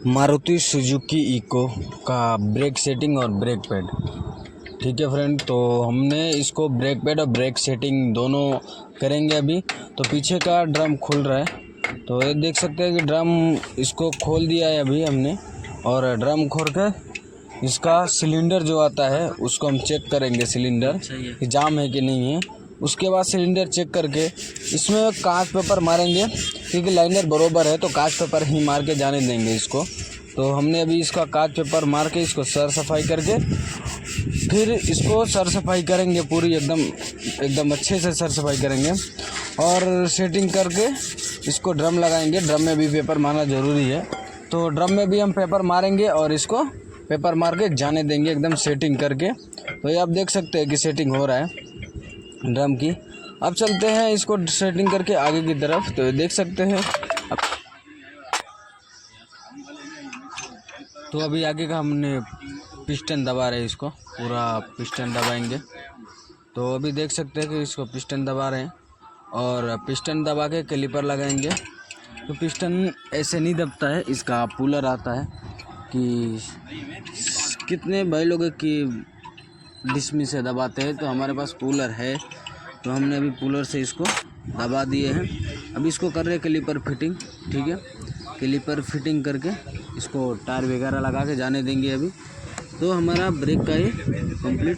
Maruti Suzuki eco का break setting और brake pad. ठीक है फ्रेंड, तो हमने इसको ब्रेक पैड और ब्रेक सेटिंग दोनों करेंगे अभी। तो पीछे का ड्रम खुल रहा है, तो ये देख सकते हैं कि ड्रम इसको खोल दिया है अभी हमने। और ड्रम खोल कर इसका सिलेंडर जो आता है उसको हम चेक करेंगे, सिलेंडर कि जाम है कि नहीं है। उसके बाद सिलेंडर चेक करके इसमें कांच पेपर मारेंगे, क्योंकि लाइनर बरोबर है तो कांच पेपर ही मार के जाने देंगे इसको। तो हमने अभी इसका कांच पेपर मार के इसको सर सफाई करके फिर इसको सर सफाई करेंगे, पूरी एकदम अच्छे से सर सफाई करेंगे और सेटिंग करके इसको ड्रम लगाएंगे। ड्रम में भी पेपर मारना ज़रूरी है, तो ड्रम में भी हम पेपर मारेंगे और इसको पेपर मार के जाने देंगे एकदम सेटिंग करके। तो ये आप देख सकते हैं कि सेटिंग हो रहा है ड्रम की। अब चलते हैं इसको सेटिंग करके आगे की तरफ। तो देख सकते हैं तो अभी आगे का हमने पिस्टन दबा रहे हैं, इसको पूरा पिस्टन दबाएंगे। तो अभी देख सकते हैं कि इसको पिस्टन दबा रहे हैं और पिस्टन दबा के कैलिपर लगाएंगे। तो पिस्टन ऐसे नहीं दबता है, इसका पुलर आता है कि कितने भाई लोग की डिस्मी से दबाते हैं। तो हमारे पास पुलर है, तो हमने अभी पुलर से इसको दबा दिए हैं। अभी इसको कर रहे हैं कैलिपर फिटिंग। ठीक है, कैलिपर फिटिंग करके इसको टायर वगैरह लगा के जाने देंगे अभी। तो हमारा ब्रेक का ये कंप्लीट